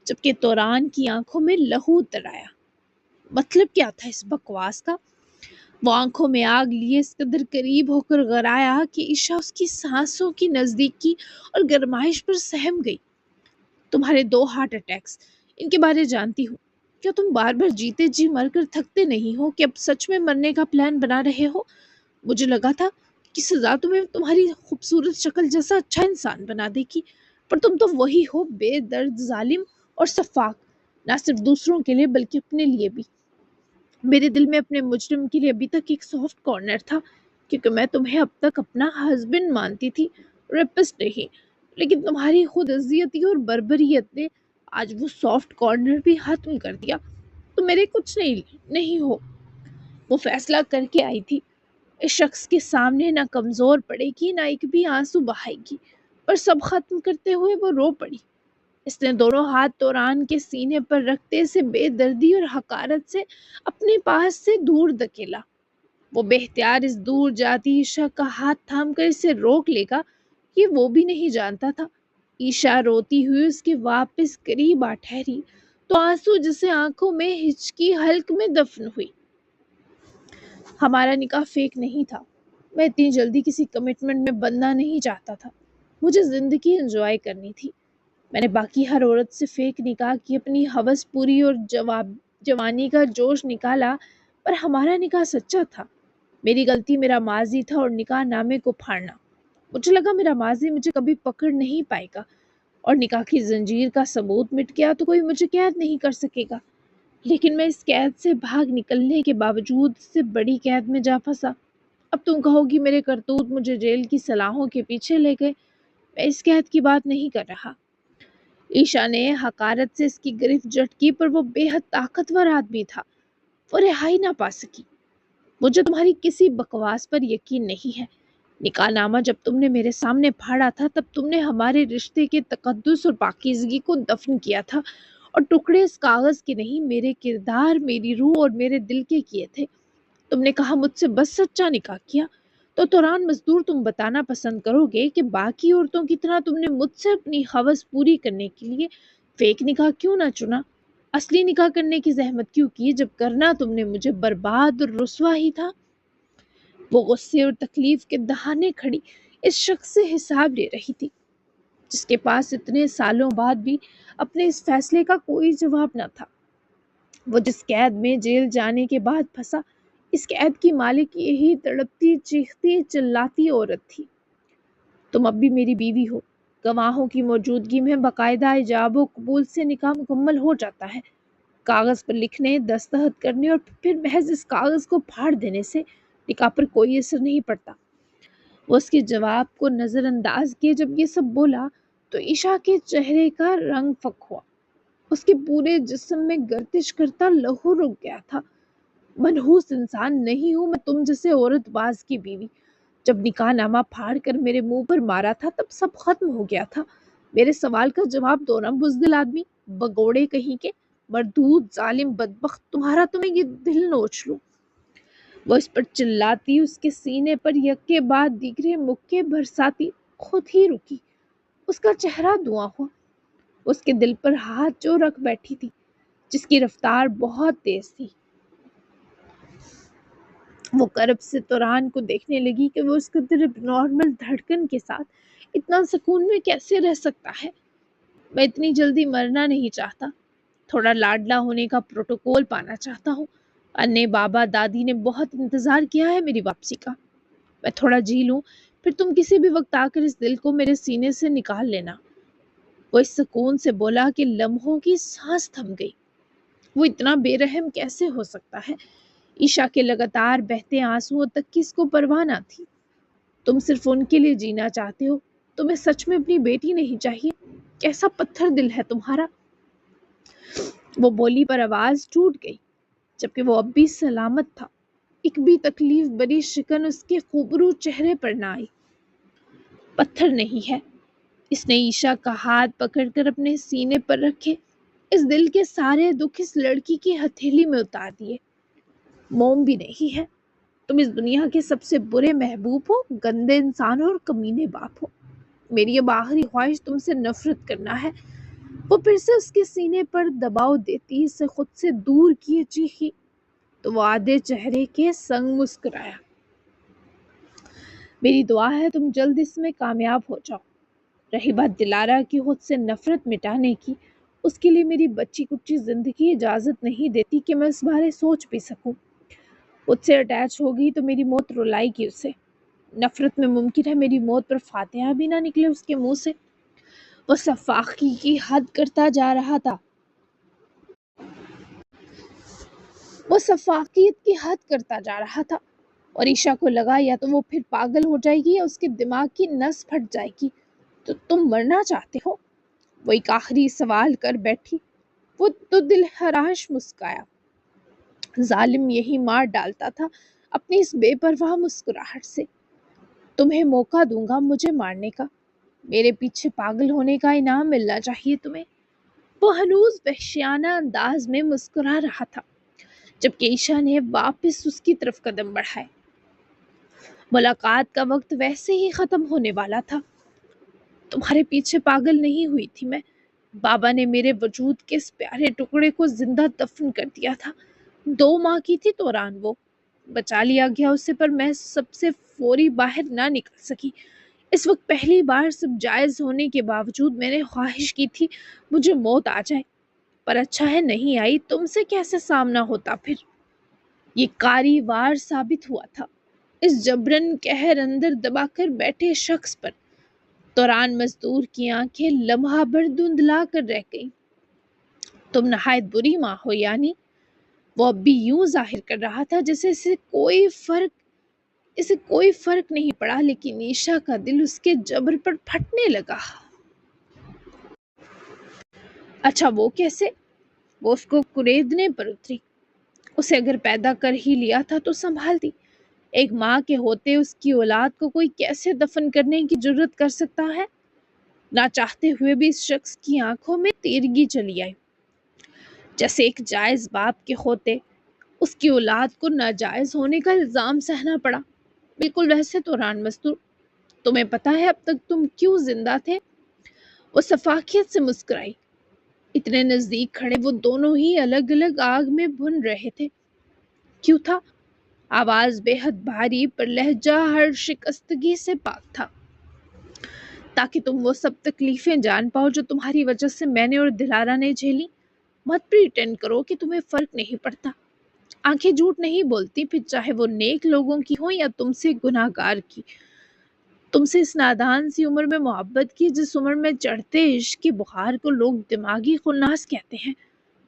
Speaker 1: جبکہ توران کی آنکھوں میں لہو اتر آیا۔ مطلب کیا تھا اس بکواس کا؟ وہ آنکھوں میں آگ لیے اس قدر قریب ہو کر غرایا کہ عیشا اس کی سانسوں کی نزدیکی اور گرمائش پر سہم گئی۔ تمہارے 2 ہارٹ اٹیکس، ان کے بارے جانتی ہوں۔ کیا تم بار بار جیتے جی مر کر تھکتے نہیں ہو کہ اب سچ میں مرنے کا پلان بنا رہے ہو؟ مجھے لگا تھا کہ سزا تمہیں تمہاری خوبصورت شکل جیسا اچھا انسان بنا دے گی، پر تم تو وہی ہو، بے درد، ظالم اور سفاک، نہ صرف دوسروں کے لیے بلکہ اپنے لیے بھی۔ میرے دل میں اپنے مجرم کے لیے ابھی تک ایک سافٹ کارنر تھا، کیونکہ میں تمہیں اب تک اپنا ہسبینڈ مانتی تھی، ریپسٹ نہیں۔ لیکن تمہاری خود عزیتی اور بربریت نے آج وہ سافٹ کارنر بھی ختم کر دیا۔ تو میرے کچھ نہیں ہو۔ وہ فیصلہ کر کے آئی تھی، اس شخص کے سامنے نہ کمزور پڑے گی نہ ایک بھی آنسو بہائے گی، پر سب ختم کرتے ہوئے وہ رو پڑی۔ اس نے دونوں ہاتھ توران کے سینے پر رکھتے سے بے دردی اور حقارت سے اپنے پاس سے دور دھکیلا۔ وہ بے اختیار اس دور جاتی عیشا کا ہاتھ تھام کر اسے روک لے گا، یہ وہ بھی نہیں جانتا تھا۔ عیشا روتی ہوئی اس کے واپس قریب آ ٹھہری تو آنسو جسے آنکھوں میں ہچکی حلق میں دفن ہوئی۔ ہمارا نکاح فیک نہیں تھا۔ میں اتنی جلدی کسی کمٹمنٹ میں بندنا نہیں چاہتا تھا۔ مجھے زندگی انجوائے کرنی تھی۔ میں نے باقی ہر عورت سے فیک نکاح کی اپنی ہوس پوری اور جوانی کا جوش نکالا، پر ہمارا نکاح سچا تھا۔ میری غلطی میرا ماضی تھا اور نکاح نامے کو پھاڑنا۔ مجھے لگا میرا ماضی مجھے کبھی پکڑ نہیں پائے گا، اور نکاح کی زنجیر کا ثبوت مٹ گیا تو کوئی مجھے قید نہیں کر سکے گا۔ لیکن میں اس قید سے بھاگ نکلنے کے باوجود اس سے بڑی قید میں جا پھنسا، اب تم کہو گی میرے کرتوت مجھے جیل کی سلاخوں کے پیچھے لے گئے، میں اس قید کی بات نہیں کر رہا۔ عیشا نے حقارت سے اس کی گرفت جھٹکی، پر وہ بے حد طاقتور آدمی تھا، وہ رہائی نہ پا سکی۔ مجھے تمہاری کسی بکواس پر یقین نہیں ہے۔ نکاح نامہ جب تم نے میرے سامنے پھاڑا تھا تب تم نے ہمارے رشتے کے تقدس اور پاکیزگی کو دفن کیا تھا، اور ٹکڑے اس کاغذ کے نہیں، میرے کردار، میری روح اور میرے دل کے کیے تھے۔ تم نے کہا مجھ سے بس سچا نکاح کیا، تو توران مزدور تم بتانا پسند کرو گے کہ باقی عورتوں کی طرح تم نے مجھ سے اپنی ہوس پوری کرنے کے لیے فیک نکاح کیوں نہ چنا؟ اصلی نکاح کرنے کی زحمت کیوں کی جب کرنا تم نے مجھے برباد اور رسوا ہی تھا؟ وہ غصے اور تکلیف کے دہانے کھڑی اس شخص سے حساب لے رہی تھی جس کے پاس اتنے سالوں بعد بھی اپنے اس فیصلے کا کوئی جواب نہ تھا۔ وہ جس قید میں جیل جانے کے بعد پھنسا، اس قید کی مالک یہی تڑپتی چیختی چلاتی عورت تھی۔ تم اب بھی میری بیوی ہو، گواہوں کی موجودگی میں باقاعدہ ایجاب و قبول سے نکاح مکمل ہو جاتا ہے۔ کاغذ پر لکھنے، دستخط کرنے اور پھر محض اس کاغذ کو پھاڑ دینے سے نکاح پر کوئی اثر نہیں پڑتا۔ وہ اس کے جواب کو نظر انداز کیے جب یہ سب بولا تو عشا کے چہرے کا رنگ فک ہوا، اس کے پورے جسم میں گردش کرتا لہو رک گیا تھا۔ منحوس انسان نہیں ہوں میں تم جیسے عورت باز کی بیوی۔ جب نکاح نامہ پھاڑ کر میرے منہ پر مارا تھا تب سب ختم ہو گیا تھا۔ میرے سوال کا جواب دو نا بزدل آدمی، بگوڑے کہیں کے، مردود ظالم بدبخت، تمہارا تو میں یہ دل نوچ لوں۔ وہ اس پر چلاتی، اس کے سینے پر یکے بعد دیگرے مکے برساتی، خود ہی رکی۔ اس کا چہرہ دھواں ہوا۔ اس کے دل پر ہاتھ جو رکھ بیٹھی تھی، جس کی رفتار بہت تیز تھی۔ وہ کرب سے توران کو دیکھنے لگی کہ وہ اس قدر نارمل دھڑکن کے ساتھ اتنا سکون میں کیسے رہ سکتا ہے۔ میں اتنی جلدی مرنا نہیں چاہتا، تھوڑا لاڈلا ہونے کا پروٹوکول پانا چاہتا ہوں۔ انے بابا دادی نے بہت انتظار کیا ہے میری واپسی کا، میں تھوڑا جی لوں، پھر تم کسی بھی وقت آ کر اس دل کو میرے سینے سے نکال لینا۔ وہ اس سکون سے بولا کہ لمحوں کی سانس تھم گئی۔ وہ اتنا بے رحم کیسے ہو سکتا ہے؟ عشا کے لگاتار بہتے آنسوؤں تک کی اس کو پرواہ نہ تھی۔ تم صرف ان کے لیے جینا چاہتے ہو، تمہیں سچ میں اپنی بیٹی نہیں چاہیے؟ کیسا پتھر دل ہے تمہارا؟ وہ بولی پر آواز ٹوٹ گئی، جبکہ وہ اب بھی سلامت تھا۔ ایک بھی تکلیف بری شکن اس کے خوبرو چہرے پر نہ آئی۔ پتھر نہیں ہے۔ اس نے عشا کا ہاتھ پکڑ کر اپنے سینے پر رکھے، اس دل کے سارے دکھ اس لڑکی کی ہتھیلی میں اتار دیے۔ موم بھی نہیں ہے۔ تم اس دنیا کے سب سے برے محبوب ہو، گندے انسان ہو اور کمینے باپ ہو۔ میری اب آخری خواہش تم سے نفرت کرنا ہے۔ وہ پھر سے اس کے سینے پر دباؤ دیتی اسے خود سے دور کیے چیخی تو وہ آدھے چہرے کے سنگ مسکرایا۔ میری دعا ہے تم جلد اس میں کامیاب ہو جاؤ۔ رہی بات دلارا کی خود سے نفرت مٹانے کی، اس کے لیے میری بچی کچی زندگی اجازت نہیں دیتی کہ میں اس بارے سوچ بھی سکوں۔ مجھ سے اٹیچ ہوگی تو میری موت رلائے گی اسے۔ نفرت میں ممکن ہے میری موت پر فاتحہ بھی نہ نکلے اس کے منہ سے۔ وہ سفاکی کی حد کرتا جا رہا تھا۔ وہ سفاکیت کی حد کرتا جا رہا تھا اور عشا کو لگا یا تو وہ پھر پاگل ہو جائے گی یا اس کے دماغ کی نس پھٹ جائے گی۔ تو تم مرنا چاہتے ہو؟ وہ ایک آخری سوال کر بیٹھی۔ وہ تو دل خراش مسکایا۔ ظالم یہی مار ڈالتا تھا اپنی اس بے پرواہ مسکراہٹ سے۔ تمہیں موقع دوں گا مجھے مارنے کا، میرے پیچھے پاگل ہونے کا انعام ملنا چاہیے تمہیں۔ وہ ہنوز وحشیانہ انداز میں مسکرا رہا تھا جبکہ عشا نے واپس اس کی طرف قدم بڑھائے۔ ملاقات کا وقت ویسے ہی ختم ہونے والا تھا۔ تمہارے پیچھے پاگل نہیں ہوئی تھی میں، بابا نے میرے وجود کے اس پیارے ٹکڑے کو زندہ دفن کر دیا تھا۔ 2 ماہ کی تھی توران، وہ بچا لیا گیا اسے، پر میں سب سے فوری باہر نہ نکل سکی۔ اس وقت پہلی بار سب جائز ہونے کے باوجود میں نے خواہش کی تھی مجھے موت آ جائے، پر اچھا ہے نہیں آئی۔ تم سے کیسے سامنا ہوتا پھر؟ یہ کاری وار ثابت ہوا تھا اس جبرن قہر اندر دبا کر بیٹھے شخص پر۔ توران مزدور کی آنکھیں لمحہ بھر دھندلا کر رہ گئیں۔ تم نہایت بری ماں ہو یعنی؟ وہ اب بھی یوں ظاہر کر رہا تھا جیسے اسے کوئی فرق اسے کوئی فرق نہیں پڑا، لیکن عیشا کا دل اس کے جبر پر پھٹنے لگا۔ اچھا وہ کیسے؟ وہ اس کو کریدنے پر اتری۔ اسے اگر پیدا کر ہی لیا تھا تو سنبھالتی۔ ایک ماں کے ہوتے اس کی اولاد کو کوئی کیسے دفن کرنے کی جرت کر سکتا ہے؟ نہ چاہتے ہوئے بھی اس شخص کی آنکھوں میں تیرگی چلی آئی، جیسے ایک جائز باپ کے ہوتے اس کی اولاد کو ناجائز ہونے کا الزام سہنا پڑا۔ بالکل ویسے توران مستور، تمہیں پتا ہے اب تک تم کیوں زندہ تھے؟ وہ سفاکیت سے مسکرائی۔ اتنے نزدیک کھڑے وہ دونوں ہی الگ الگ آگ میں بھن رہے تھے۔ کیوں تھا؟ آواز بے حد بھاری پر لہجہ ہر شکستگی سے پاک تھا۔ تاکہ تم وہ سب تکلیفیں جان پاؤ جو تمہاری وجہ سے میں نے اور دلارا نے جھیلی۔ مت پریٹینڈ کرو کہ تمہیں فرق نہیں پڑتا۔ آنکھیں جھوٹ نہیں بولتی، پھر چاہے وہ نیک لوگوں کی ہوں یا تم سے گناہ گار کی۔ تم سے اس نادان سی عمر میں محبت کی، جس عمر میں چڑھتے عشق کے بخار کو لوگ دماغی خناس کہتے ہیں،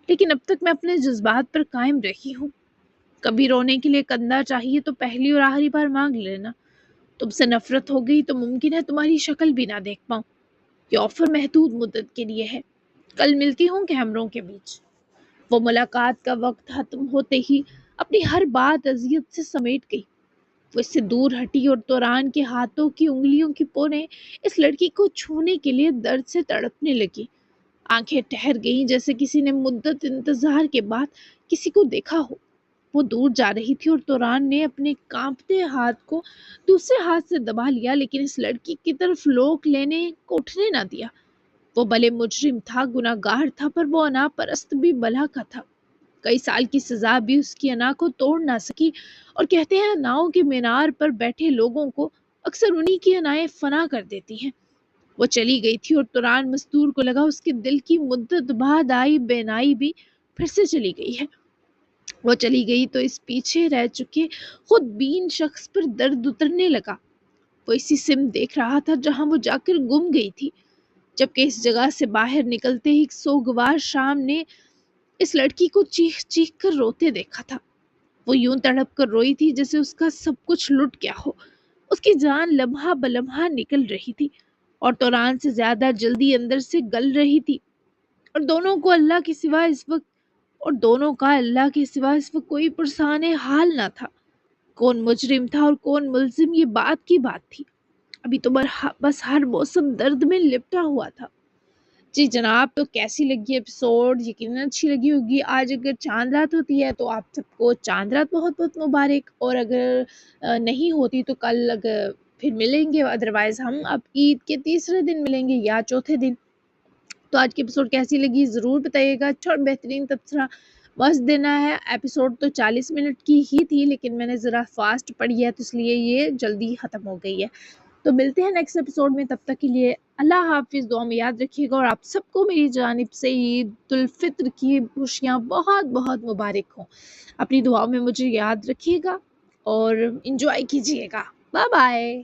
Speaker 1: لیکن اب تک میں اپنے جذبات پر قائم رہی ہوں۔ کبھی رونے کے لیے کندھا چاہیے تو پہلی اور آخری بار مانگ لینا۔ تم سے نفرت ہو گئی تو ممکن ہے تمہاری شکل بھی نہ دیکھ پاؤں۔ یہ آفر محدود مدت کے لیے ہے، کل ملتی ہوں کیمروں کے بیچ۔ وہ ملاقات کا وقت ختم ہوتے ہی اپنی ہر بات اذیت سے سمیٹ گئی۔ وہ اس سے دور ہٹی اور توران کے ہاتھوں کی انگلیوں کی پوریں اس لڑکی کو چھونے کے لیے درد سے تڑپنے لگی۔ آنکھیں ٹھہر گئیں جیسے کسی نے مدت انتظار کے بعد کسی کو دیکھا ہو۔ وہ دور جا رہی تھی اور توران نے اپنے کانپتے ہاتھ کو دوسرے ہاتھ سے دبا لیا، لیکن اس لڑکی کی طرف لوک لینے کو اٹھنے نہ دیا۔ وہ بھلے مجرم تھا، گناہ گار تھا، پر وہ انا پرست بھی بلا کا تھا۔ کئی سال کی سزا بھی اس کی انا کو توڑ نہ سکی، اور کہتے ہیں اناؤں کے مینار پر بیٹھے لوگوں کو اکثر انہی کی انائیں فنا کر دیتی ہیں۔ وہ چلی گئی تھی اور توران مستور کو لگا اس کے دل کی مدت بعد آئی بینائی بھی پھر سے چلی گئی ہے۔ وہ چلی گئی تو اس پیچھے رہ چکے خود بین شخص پر درد اترنے لگا۔ وہ اسی سمت دیکھ رہا تھا جہاں وہ جا کر گم گئی تھی، جبکہ اس جگہ سے باہر نکلتے ہی ایک سوگوار شام نے اس لڑکی کو چیخ چیخ کر روتے دیکھا تھا۔ وہ یوں تڑپ کر روئی تھی جیسے اس کا سب کچھ لٹ گیا ہو۔ اس کی جان لمحہ بلمحہ نکل رہی تھی اور توران سے زیادہ جلدی اندر سے گل رہی تھی، اور دونوں کا اللہ کے سوا اس وقت کوئی پرسان حال نہ تھا۔ کون مجرم تھا اور کون ملزم، یہ بات کی بات تھی۔ ابھی تو بس ہر موسم درد میں لپٹا ہوا تھا۔ جی جناب، تو کیسی لگی ایپیسوڈ؟ یقیناً اچھی لگی ہوگی۔ آج اگر چاند رات ہوتی ہے تو آپ سب کو چاند رات بہت بہت مبارک، اور اگر نہیں ہوتی تو کل اگر پھر ملیں گے، ادروائز ہم اب عید کے تیسرے دن ملیں گے یا چوتھے دن۔ تو آج کی ایپیسوڈ کیسی لگی ضرور بتائیے گا۔ اچھا اور بہترین تبصرہ مست دینا ہے۔ ایپیسوڈ تو 40 منٹ کی ہی تھی، لیکن میں نے ذرا فاسٹ پڑھی ہے تو اس لیے یہ جلدی ختم ہو گئی ہے۔ تو ملتے ہیں نیکسٹ ایپیسوڈ میں، تب تک کے لیے اللہ حافظ۔ دعا میں یاد رکھیے گا، اور آپ سب کو میری جانب سے عید الفطر کی خوشیاں بہت بہت مبارک ہوں۔ اپنی دعاؤں میں مجھے یاد رکھیے گا اور انجوائے کیجیے گا۔ Bye bye.